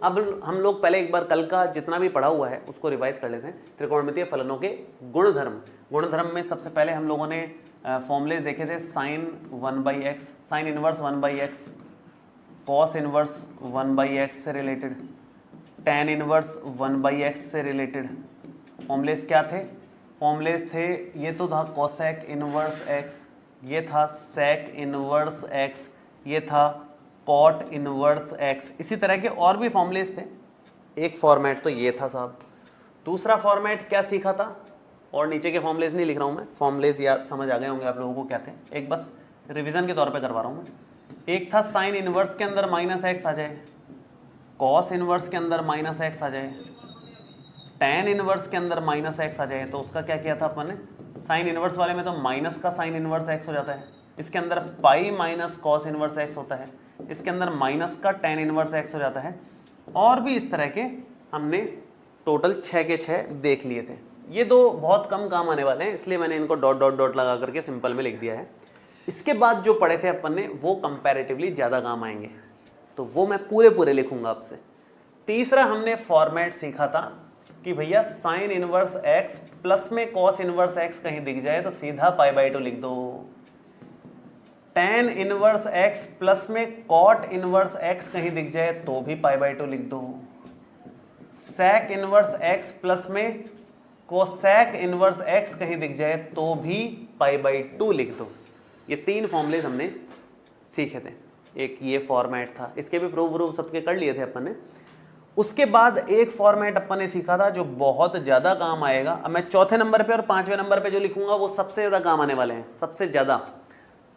अब हम लोग पहले एक बार कल का जितना भी पढ़ा हुआ है उसको रिवाइज कर लेते हैं। त्रिकोणमितीय फलनों के गुणधर्म, गुणधर्म में सबसे पहले हम लोगों ने फॉर्मूलेज देखे थे। Sine 1/x, sine inverse 1/x, cos inverse 1/x से रिलेटेड, टेन इनवर्स 1/x से रिलेटेड। फॉर्मूलेज क्या थे? फॉर्मूलेज थे, ये तो था कोसेक इनवर्स x, ये था सेक इनवर्स x, ये था कॉट इनवर्स x। इसी तरह के और भी फॉर्मूलेज थे। एक फॉर्मेट तो ये था साहब। दूसरा फॉर्मेट क्या सीखा था? और नीचे के फॉर्मूलेज नहीं लिख रहा हूँ मैं, फॉर्मूलेज याद समझ आ गए होंगे आप लोगों को क्या थे, एक बस रिवीजन के तौर पे करवा रहा हूँ मैं। एक था साइन इनवर्स के अंदर -x आ जाए, कॉस इनवर्स के अंदर -x आ जाए, टेन इनवर्स के अंदर -x आ जाए। तो उसका क्या किया था अपन ने? साइन इनवर्स वाले में तो माइनस का साइन इनवर्स x हो जाता है, इसके अंदर pi minus cos inverse x होता है, इसके अंदर माइनस का टेन इनवर्स x हो जाता है। और भी इस तरह के हमने टोटल 6 के 6 देख लिए थे। ये दो बहुत कम काम आने वाले हैं, इसलिए मैंने इनको डॉट डॉट डॉट लगा करके सिंपल में लिख दिया है। इसके बाद जो पढ़े थे अपन ने वो कंपैरेटिवली ज़्यादा काम आएंगे, तो वो मैं पूरे पूरे लिखूंगा आपसे। तीसरा हमने फॉर्मेट सीखा था कि भैया साइन इनवर्स x प्लस में कॉस इनवर्स x कहीं दिख जाए तो सीधा π/2 लिख दो। टेन इनवर्स x प्लस में कॉट इनवर्स x कहीं दिख जाए तो भी π/2 लिख दो। सेक इनवर्स x प्लस में कोसेक इनवर्स x कहीं दिख जाए तो भी π/2 लिख दो। ये 3 फॉर्मूलेज हमने सीखे थे। एक ये फॉर्मेट था, इसके भी प्रूफ सबके कर लिए थे अपन ने। उसके बाद एक फॉर्मेट अपन ने सीखा था जो बहुत ज़्यादा काम आएगा। अब मैं चौथे नंबर पे और 5वें नंबर पे जो लिखूंगा वो सबसे ज़्यादा काम आने वाले हैं। सबसे ज़्यादा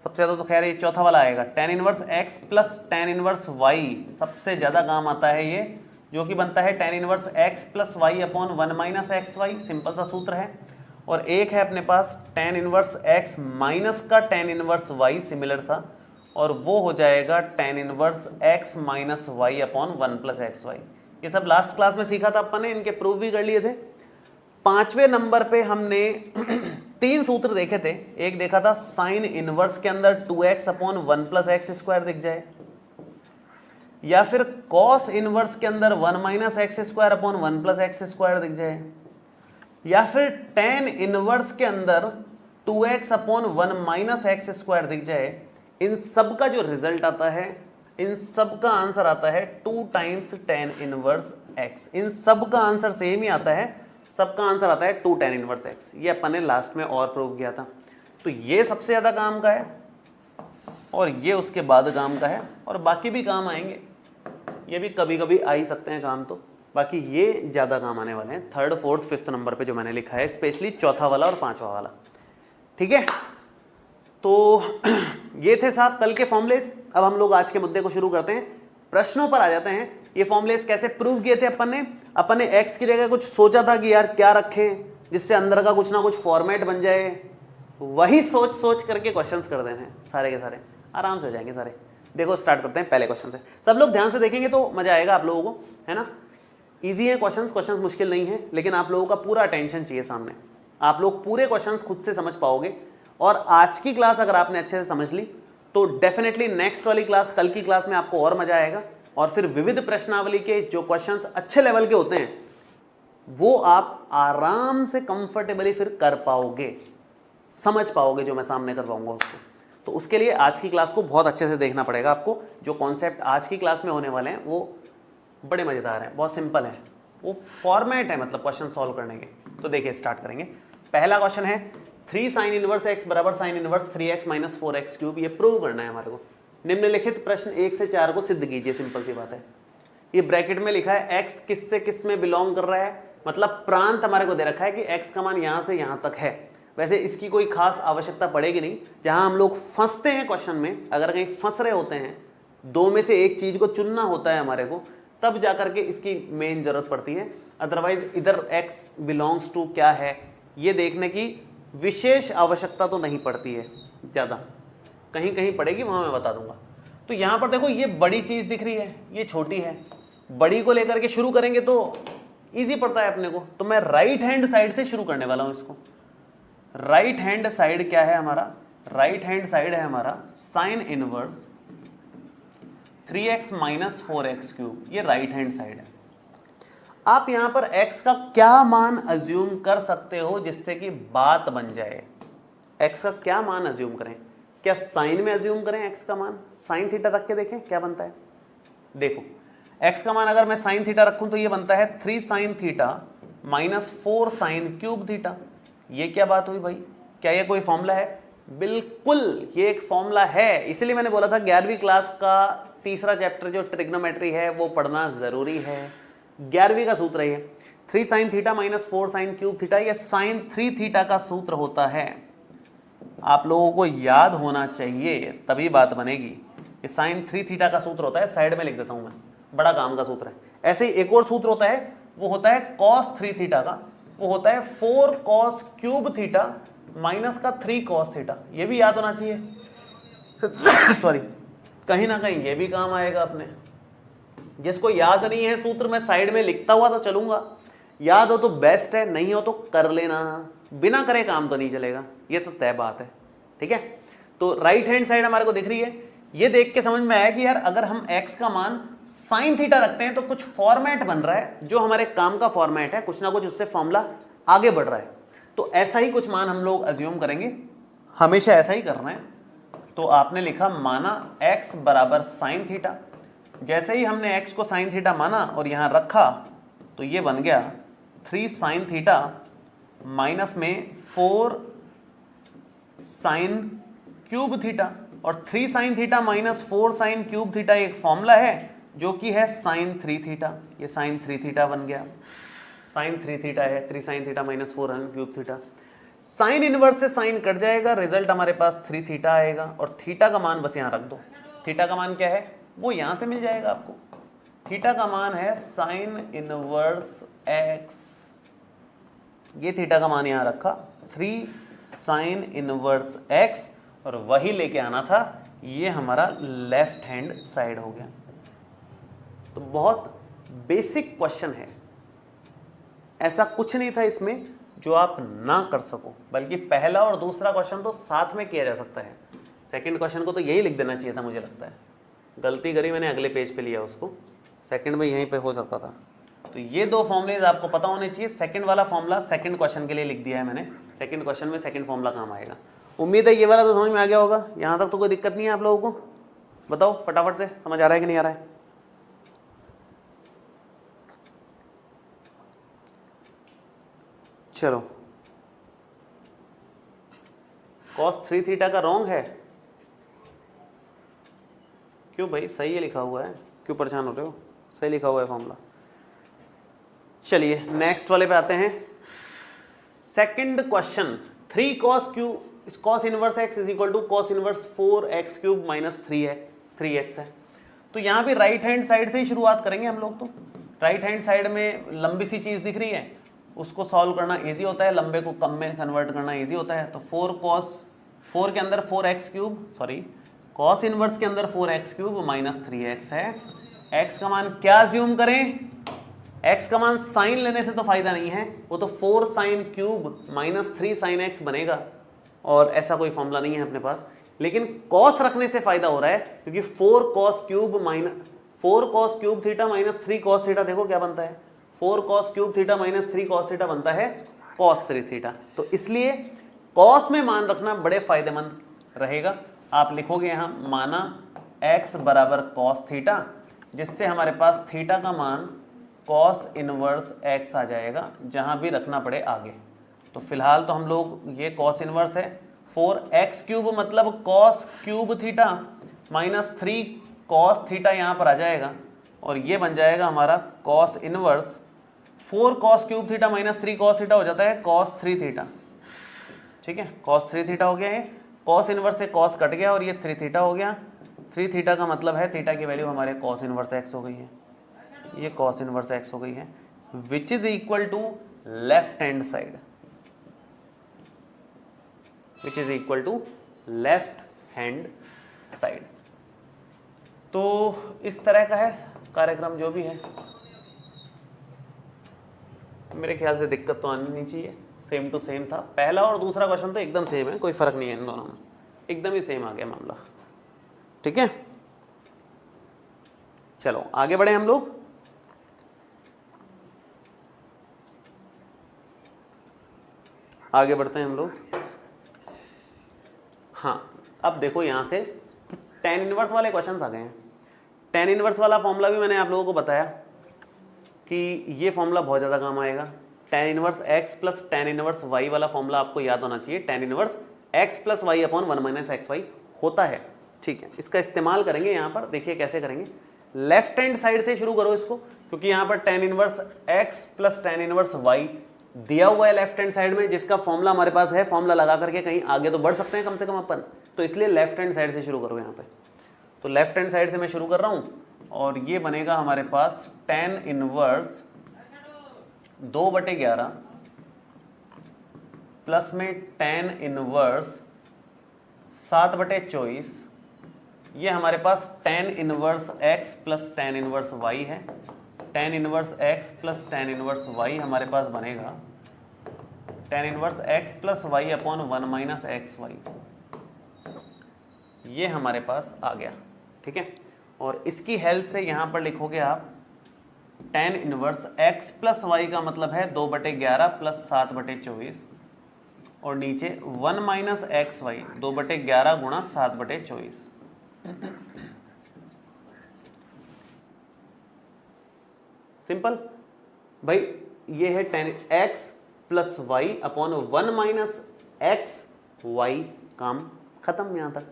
तो खैर ये चौथा वाला आएगा, ten inverse x plus ten inverse y। सबसे ज़्यादा काम आता है ये, जो कि बनता है tan inverse x plus y upon 1 - xy। Simple सा सूत्र है। और एक है अपने पास टेन इनवर्स x माइनस का टेन इनवर्स y, सिमिलर सा, और वो हो जाएगा tan inverse x minus y upon 1 + xy। ये सब लास्ट क्लास में सीखा था अपन ने, इनके प्रूफ भी कर लिए थे। 5वें नंबर पे हमने 3 सूत्र देखे थे। एक देखा था साइन इनवर्स के अंदर 2x अपॉन 1 + x² दिख जाए, या फिर कॉस इनवर्स के अंदर 1 - x² अपॉन 1 + x² दिख जाए, या फिर टेन इनवर्स के अंदर 2x अपॉन 1 - x² दिख जाए। इन सब का जो रिजल्ट आता है, इन सब का आंसर आता है 2 टाइम्स टेन इनवर्स x। इन सब का आंसर सेम ही आता है, सबका आंसर आता है 2 टेन इनवर्स x। ये अपन ने लास्ट में और प्रूव किया था। तो ये सबसे ज़्यादा काम का है और ये उसके बाद काम का है, और बाकी भी काम आएंगे, ये भी कभी कभी आ ही सकते हैं काम, तो बाकी ये ज़्यादा काम आने वाले हैं 3rd, 4th, 5th नंबर पे जो मैंने लिखा है, स्पेशली चौथा वाला और 5वां वाला। ठीक है, तो ये थे साहब कल के फॉर्मूलेज। अब हम लोग आज के मुद्दे को शुरू करते हैं, प्रश्नों पर आ जाते हैं। ये फॉर्मूलेज कैसे प्रूव किए थे अपन ने x की जगह कुछ सोचा था कि यार क्या रखें जिससे अंदर का कुछ ना कुछ फॉर्मेट बन जाए, वही सोच सोच करके क्वेश्चंस कर देने हैं सारे के सारे, आराम से हो जाएंगे सारे। देखो स्टार्ट करते हैं पहले क्वेश्चन से। सब लोग ध्यान से देखेंगे तो मजा आएगा आप लोगों को, है ना। ईजी है क्वेश्चंस मुश्किल नहीं है, लेकिन आप लोगों का पूरा अटेंशन चाहिए सामने। आप लोग पूरे क्वेश्चंस खुद से समझ पाओगे, और आज की क्लास अगर आपने अच्छे से समझ ली तो डेफिनेटली नेक्स्ट वाली क्लास, कल की क्लास में आपको और मजा आएगा। और फिर विविध प्रश्नावली के जो क्वेश्चंस अच्छे लेवल के होते हैं वो आप आराम से कंफर्टेबली फिर कर पाओगे, समझ पाओगे जो मैं सामने करवाऊंगा उसको। तो उसके लिए आज की क्लास को बहुत अच्छे से देखना पड़ेगा आपको। जो कॉन्सेप्ट आज की क्लास में होने वाले हैं वो बड़े मज़ेदार हैं, बहुत सिंपल है, वो फॉर्मेट है मतलब क्वेश्चन सॉल्व करने के। तो देखिए स्टार्ट करेंगे। पहला क्वेश्चन है 3 साइन इनवर्स x बराबर साइन इनवर्स 3x - 4x³। ये प्रूव करना है हमारे को। निम्नलिखित प्रश्न 1 से 4 को सिद्ध कीजिए। सिंपल सी बात है। ये ब्रैकेट में लिखा है x किस से किस में बिलोंग कर रहा है, मतलब प्रांत हमारे को दे रखा है कि x का मान यहाँ से यहाँ तक है। वैसे इसकी कोई खास आवश्यकता पड़ेगी नहीं। जहाँ हम लोग फंसते हैं क्वेश्चन में, अगर कहीं फंस रहे होते हैं, दो में से एक चीज़ को चुनना होता है हमारे को, तब जा करके इसकी मेन जरूरत पड़ती है। अदरवाइज इधर x बिलोंग्स टू क्या है ये देखने की विशेष आवश्यकता तो नहीं पड़ती है ज़्यादा, कहीं कहीं पड़ेगी, वहाँ मैं बता दूंगा। तो यहाँ पर देखो ये बड़ी चीज़ दिख रही है, ये छोटी है। बड़ी को लेकर के शुरू करेंगे तो इजी पड़ता है अपने को। तो मैं राइट हैंड साइड से शुरू करने वाला हूँ इसको। राइट हैंड साइड क्या है हमारा? राइट हैंड साइड है हमारा sine inverse 3x minus 4x cube, ये राइट हैंड साइड है। आप यहां पर x का क्या मान अज्यूम कर सकते हो जिससे कि बात बन जाए? x का क्या मान अज्यूम करें? क्या साइन में अज्यूम करें x का मान? साइन थीटा रख के देखें क्या बनता है। देखो x का मान अगर मैं साइन थीटा रखूं तो ये बनता है 3 sine theta minus 4 sine cube theta. ये क्या बात हुई भाई? क्या ये कोई फॉर्मूला है? बिल्कुल ये एक फॉर्मूला है। इसलिए मैंने बोला था 11वीं क्लास का तीसरा चैप्टर जो ट्रिग्नोमेट्री है वो पढ़ना जरूरी है। 11वीं का सूत्र है 3 sine theta minus 4 sine cube theta. ये साइन 3 थीटा का सूत्र होता है, आप लोगों को याद होना चाहिए तभी बात बनेगी। ये साइन 3 थीटा का सूत्र होता है, साइड में लिख देता हूं मैं, बड़ा काम का सूत्र है। ऐसे ही एक और सूत्र होता है, वो होता है कॉस 3 थीटा का, वो होता है 4 कॉस क्यूब थीटा माइनस का 3 कॉस थीटा। ये भी याद होना चाहिए सॉरी, कहीं ना कहीं ये भी काम आएगा अपने। जिसको याद नहीं है सूत्र मैं साइड में लिखता हुआ तो चलूंगा, याद हो तो बेस्ट है, नहीं हो तो कर लेना, बिना करे काम तो नहीं चलेगा, ये तो तय बात है। ठीक है, तो राइट हैंड साइड हमारे को दिख रही है। ये देख के समझ में आया कि यार अगर हम x का मान साइन थीटा रखते हैं तो कुछ फॉर्मेट बन रहा है, जो हमारे काम का फॉर्मेट है, कुछ ना कुछ उससे फॉर्मूला आगे बढ़ रहा है। तो ऐसा ही कुछ मान हम लोग अज्यूम करेंगे, हमेशा ऐसा ही करना है। तो आपने लिखा माना x बराबर साइन थीटा। जैसे ही हमने x को साइन थीटा माना और यहां रखा तो ये बन गया 3 साइन थीटा माइनस में 4 साइन क्यूब थीटा। और 3 sine theta minus 4 sine cube theta एक फॉर्मूला है जो कि है साइन 3 थीटा। ये साइन 3 थीटा बन गया, साइन 3 थीटा है 3 sine theta minus 4 sine cube theta. Sine inverse से साइन कट जाएगा, रिजल्ट हमारे पास 3 थीटा आएगा। और थीटा का मान बस यहां रख दो। थीटा का मान क्या है वो यहां से मिल जाएगा आपको। थीटा का मान है साइन इनवर्स x। ये थीटा का मान यहां रखा 3 साइन इनवर्स x और वही लेके आना था, ये हमारा लेफ्ट हैंड साइड हो गया। तो बहुत बेसिक क्वेश्चन है, ऐसा कुछ नहीं था इसमें जो आप ना कर सको, बल्कि पहला और दूसरा क्वेश्चन तो साथ में किया जा सकता है। सेकंड क्वेश्चन को तो यही लिख देना चाहिए था, मुझे लगता है गलती करी मैंने, अगले पेज पे लिया उसको, सेकंड में यहीं पे हो सकता था। तो ये दो फॉर्मूलेज आपको पता होने चाहिए। सेकंड वाला फॉर्मूला सेकंड क्वेश्चन के लिए लिख दिया है मैंने, सेकंड क्वेश्चन में सेकंड फॉर्मूला काम आएगा। उम्मीद है ये वाला तो समझ में आ गया होगा, यहाँ तक तो कोई दिक्कत नहीं है आप लोगों को? बताओ फटाफट से, समझ आ रहा है कि नहीं आ रहा है? चलो, cos 3 थीटा का रॉन्ग है? क्यों भाई, सही है लिखा हुआ है, क्यों परेशान हो रहे हो? सही लिखा हुआ है फॉर्मूला। चलिए नेक्स्ट वाले पे आते हैं। Second question, 3 cos cube cos inverse x is equal to cos inverse 4x cube minus 3x है। तो यहाँ भी राइट हैंड साइड से ही शुरुआत करेंगे हम लोग। तो राइट हैंड साइड में लंबी सी चीज दिख रही है, उसको सॉल्व करना इजी होता है, लंबे को कम में कन्वर्ट करना इजी होता है। तो 4 के अंदर 4x cube, sorry cos inverse के अंदर 4x क्यूब माइनस 3x है। x का मान क्या अज्यूम करें? x का मान साइन लेने से तो फायदा नहीं है, वो तो 4 sine cube minus 3 sine x बनेगा, और ऐसा कोई फॉर्मूला नहीं है अपने पास। लेकिन cos रखने से फायदा हो रहा है, क्योंकि 4 cos cube theta minus 3 cos theta, देखो क्या बनता है, 4 cos cube theta minus 3 cos theta बनता है cos 3 थीटा। तो इसलिए cos में मान रखना बड़े फायदेमंद रहेगा। आप लिखोगे यहां माना x बराबर cos थीटा, जिससे हमारे पास थीटा का मान cos इनवर्स x आ जाएगा, जहां भी रखना पड़े आगे। तो फिलहाल तो हम लोग ये cos इनवर्स है, 4x क्यूब मतलब cos cube theta minus 3 cos theta यहाँ पर आ जाएगा, और ये बन जाएगा हमारा cos inverse 4 cos cube theta minus 3 cos theta हो जाता है cos 3 थीटा। ठीक है, cos 3 थीटा हो गया है, cos इनवर्स से cos कट गया और ये 3 थीटा हो गया। 3 थीटा का मतलब है थीटा की वैल्यू हमारे cos इनवर्स x हो गई है, ये cos इनवर्स x हो गई है, which is equal to left hand side, which is equal to left hand side. तो इस तरह का है कार्यक्रम जो भी है। मेरे ख्याल से दिक्कत तो आनी नहीं चाहिए, सेम टू सेम था। पहला और दूसरा क्वेश्चन तो एकदम सेम है, कोई फर्क नहीं है इन दोनों में, एकदम ही सेम आ गया मामला। ठीक है, चलो आगे बढ़े हम लोग। आगे बढ़ते हैं हम लोग। हाँ, अब देखो यहां से tan इनवर्स वाले क्वेश्चंस आ गए हैं। tan इनवर्स वाला फॉर्मूला भी मैंने आप लोगों को बताया कि ये फॉर्मूला बहुत ज़्यादा काम आएगा। tan inverse x plus tan inverse y वाला फॉर्मूला आपको याद होना चाहिए। tan inverse x plus y upon 1 minus x y होता है, ठीक है। इसका इस्तेमाल करेंगे यहाँ पर, देखिए कैसे करेंगे। लेफ्ट हैंड साइड से शुरू करो इसको, क्योंकि यहाँ पर tan inverse x plus tan inverse y दिया हुआ है लेफ्ट हैंड साइड में, जिसका फॉर्मूला हमारे पास है। फॉर्मूला लगा करके कहीं आगे तो बढ़ सकते हैं कम से कम अपन, तो इसलिए लेफ्ट हैंड साइड से शुरू करो यहाँ पे। तो लेफ्ट हैंड साइड से मैं शुरू कर रहा हूँ और ये बनेगा हमारे पास tan इनवर्स 2/11 प्लस में tan इनवर्स 7/24। ये हमारे पास tan inverse x plus tan inverse y है। tan inverse x plus tan inverse y हमारे पास बनेगा tan inverse x plus y upon 1 minus x y. ये हमारे पास आ गया, ठीक है। और इसकी हेल्प से यहाँ पर लिखोगे आप tan inverse x plus y का मतलब है 2/11 प्लस 7/24 और नीचे 1 माइनस एक्स वाई 2/11 गुणा 7/24। सिंपल भाई, ये है tan x plus y upon 1 minus x y. काम खत्म यहाँ तक।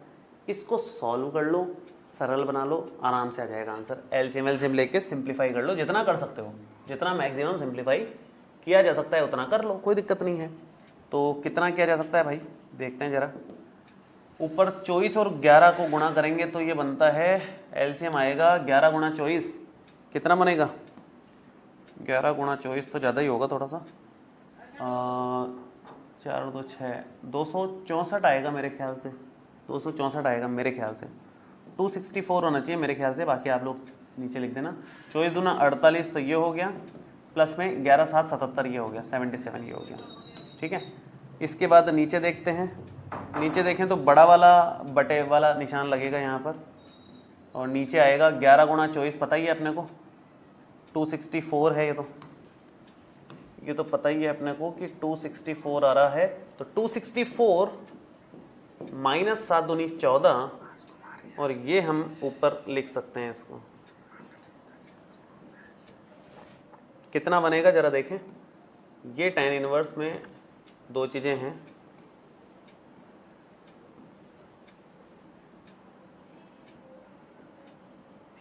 इसको सॉल्व कर लो, सरल बना लो, आराम से आ जाएगा आंसर। एलसीएम एलसीएम लेके सिंप्लीफाई कर लो, जितना कर सकते हो, जितना मैक्सिमम सिंप्लीफाई किया जा सकता है उतना कर लो, कोई दिक्कत नहीं है। तो कितना किया जा सकता है भाई, देखते हैं जरा। ऊपर 24 और 11 को गुणा करेंगे तो ये बनता है, एलसीएम आएगा 11 गुणा 24 कितना बनेगा, 11 गुणा 24 तो ज़्यादा ही होगा थोड़ा सा, 4 2 6 264 आएगा मेरे ख्याल से, 264 आएगा मेरे ख्याल से। 264 होना चाहिए मेरे ख्याल से, बाकी आप लोग नीचे लिख देना। 24 दूना 48 तो ये हो गया, प्लस में 11 7 77 ये हो गया, 77 ये हो गया, ठीक है। इसके बाद नीचे देखते हैं। नीचे देखें तो बड़ा वाला बटे वाला निशान लगेगा यहाँ पर और नीचे आएगा 11 गुणा 24, पता ही है अपने को 264 है। ये तो पता ही है अपने को कि 264 आ रहा है। तो 264 माइनस 7 दूनी 14 और ये हम ऊपर लिख सकते हैं इसको। कितना बनेगा जरा देखें। ये tan इनवर्स में दो चीज़ें हैं,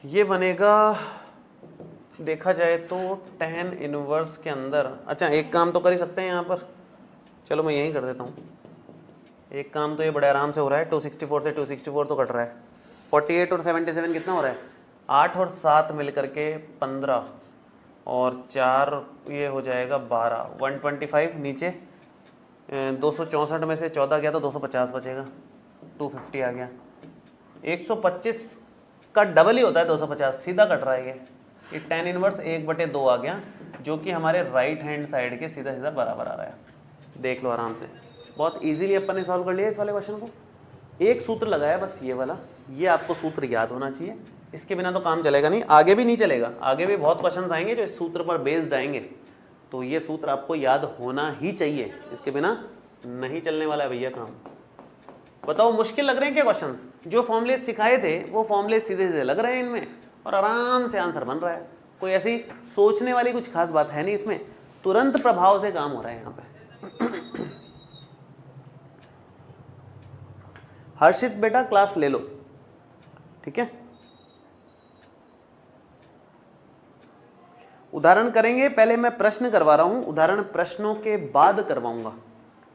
ये बनेगा देखा जाए तो tan इनवर्स के अंदर। अच्छा एक काम तो कर ही सकते हैं यहाँ पर, चलो मैं यही कर देता हूँ। एक काम तो ये बड़े आराम से हो रहा है, 264 से 264 तो कट रहा है, 48 और 77 कितना हो रहा है, 8 और 7 मिल करके 15 और 4 ये हो जाएगा 12, 125 नीचे 264 में से 14 गया तो 250 बचेगा, 250 आ गया। 125 का डबल ही होता है 250, सीधा कट रहा है ये tan इनवर्स 1/2 आ गया, जो कि हमारे राइट हैंड साइड के सीधा सीधा बराबर आ रहा है। देख लो आराम से, बहुत इजीली अपन ने सॉल्व कर लिया इस वाले क्वेश्चन को। एक सूत्र लगाया बस ये वाला, ये आपको सूत्र याद होना चाहिए, इसके बिना तो काम चलेगा नहीं, आगे भी नहीं चलेगा। आगे भी बहुत क्वेश्चंस आएंगे जो इस सूत्र पर बेस्ड आएंगे, तो ये सूत्र आपको याद होना ही चाहिए, इसके बिना नहीं चलने वाला है भैया काम। बताओ मुश्किल लग रहे हैं क्या क्वेश्चंस? जो फॉर्मूले सिखाए थे वो फॉर्मूले सीधे सीधे लग रहे हैं इनमें और आराम से आंसर बन रहा है। कोई ऐसी सोचने वाली कुछ खास बात है नहीं इसमें, तुरंत प्रभाव से काम हो रहा है यहाँ पे। हर्षित बेटा क्लास ले लो, ठीक है। उदाहरण करेंगे, पहले मैं प्रश्न करवा रहा हूं, उदाहरण प्रश्नों के बाद करवाऊंगा।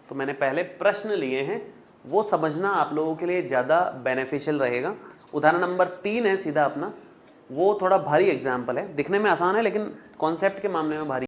तो मैंने पहले प्रश्न लिए हैं, वो समझना आप लोगों के लिए ज़्यादा बेनिफिशियल रहेगा। उदाहरण नंबर 3 है सीधा अपना, वो थोड़ा भारी एग्जाम्पल है, दिखने में आसान है लेकिन कॉन्सेप्ट के मामले में भारी